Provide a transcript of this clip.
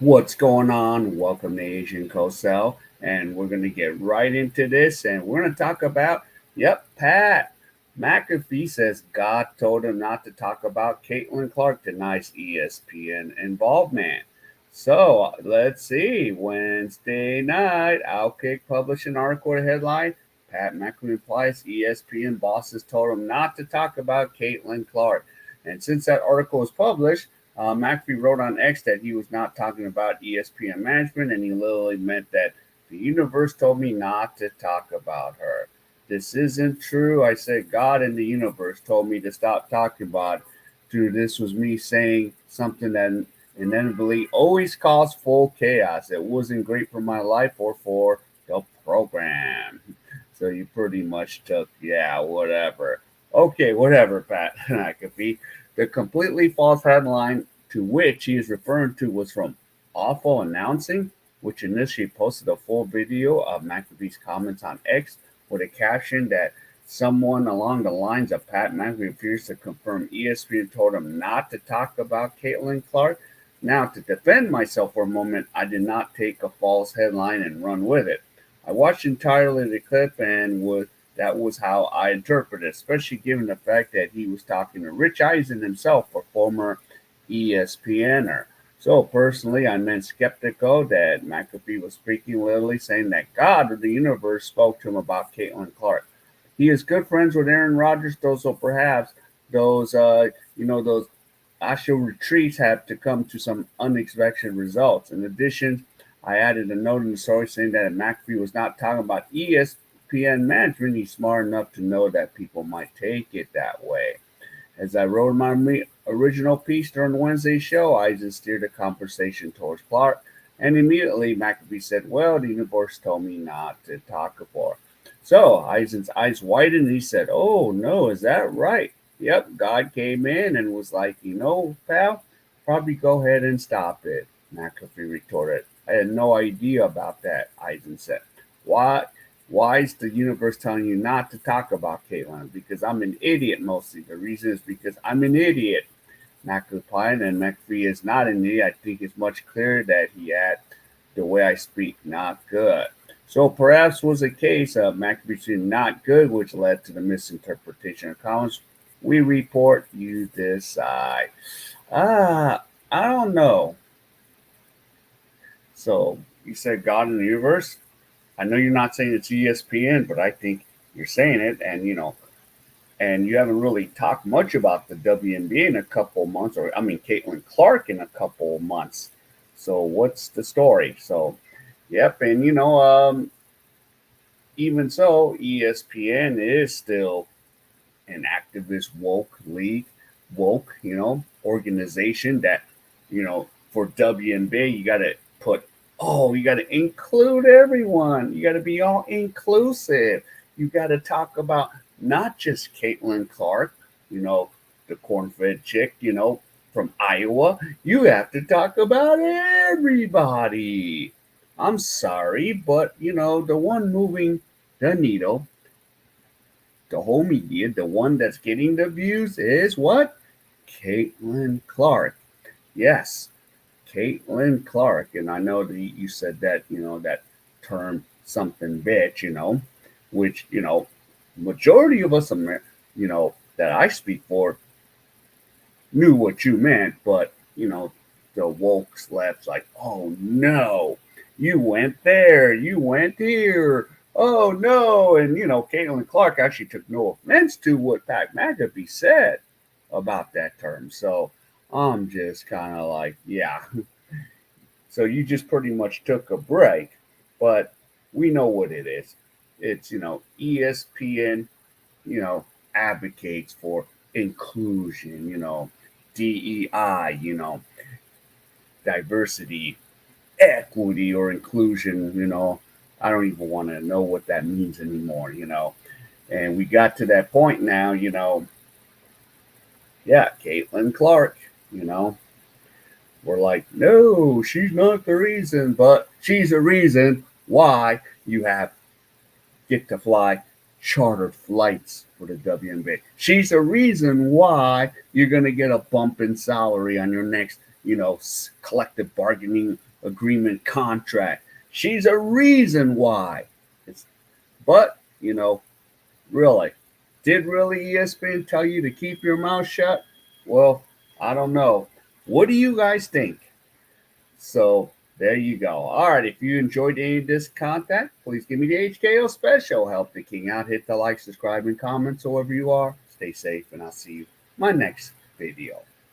What's going on? Welcome to Asian Cosell, and we're going to get right into this, and we're going to talk about, Pat McAfee says God told him not to talk about Caitlin Clark denies ESPN involvement. So let's see. Wednesday night, Outkick published an article with a headline. Pat McAfee replies ESPN bosses told him not to talk about Caitlin Clark. And since that article was published, McAfee wrote on X that he was not talking about ESPN management, and he literally meant that the universe told me not to talk about her. This isn't true. I said God and the universe told me to stop talking about it. Dude, this was me saying something that inevitably always caused full chaos. It wasn't great for my life or for the program. So you pretty much took, yeah, whatever. Okay, whatever, Pat McAfee. The completely false headline to which he is referring to was from Awful Announcing, which initially posted a full video of McAfee's comments on X with a caption that someone along the lines of Pat McAfee appears to confirm ESPN told him not to talk about Caitlin Clark. Now, to defend myself for a moment, I did not take a false headline and run with it. I watched entirely the clip and that was how I interpreted it, especially given the fact that he was talking to Rich Eisen himself, a former ESPNer. So personally, I meant skeptical that McAfee was speaking literally, saying that God or the universe spoke to him about Caitlin Clark. He is good friends with Aaron Rodgers, though, so perhaps those actual retreats have to come to some unexpected results. In addition, I added a note in the story saying that McAfee was not talking about ESPN management. He's smart enough to know that people might take it that way. As I wrote my original piece during Wednesday's show, Eisen steered the conversation towards Clark, and immediately McAfee said, "Well, the universe told me not to talk about." So Eisen's eyes widened and he said, "Oh no, is that right?" Yep, God came in and was like, "Pal, probably go ahead and stop it." McAfee retorted, "I had no idea about that," Eisen said. "Why? Why is the universe telling you not to talk about Caitlin? Because I'm an idiot mostly. The reason is because I'm an idiot." Mac replied, and McAfee is not an idiot. I think it's much clearer that he had the way I speak not good. So perhaps was a case of McAfee saying not good, which led to the misinterpretation of comments. We report, you decide. I don't know. So you said God in the universe? I know you're not saying it's ESPN, but I think you're saying it, and you haven't really talked much about the WNBA in a couple of months, or I mean Caitlin Clark in a couple of months. So what's the story? So, yep, and even so, ESPN is still an activist woke league, woke, organization that, for WNBA you got to put, oh, you got to include everyone. You got to be all inclusive. You got to talk about not just Caitlin Clark, the corn-fed chick, from Iowa. You have to talk about everybody. I'm sorry, but the one moving the needle, the whole media, the one that's getting the views is what? Caitlin Clark. Yes, Caitlin Clark. And I know that you said that, that term something bitch, which, majority of us, that I speak for knew what you meant, but, the woke slaps like, oh no, you went there, you went here, oh no. And, Caitlin Clark actually took no offense to what Pat McAfee said about that term. So I'm just kind of like, yeah. So you just pretty much took a break, but we know what it is. It's, ESPN, you know, advocates for inclusion, DEI, diversity, equity, or inclusion, I don't even want to know what that means anymore. And we got to that point now, yeah, Caitlin Clark, you know, we're like, no, she's not the reason, but she's a reason why you have get to fly chartered flights for the WNBA. She's the reason why you're going to get a bump in salary on your next collective bargaining agreement contract. She's a reason why. It's, but, really, did really ESPN tell you to keep your mouth shut? Well, I don't know. What do you guys think? So there you go. All right. If you enjoyed any of this content, please give me the HKO special. Help the king out. Hit the like, subscribe, and comment. So wherever you are, stay safe, and I'll see you in my next video.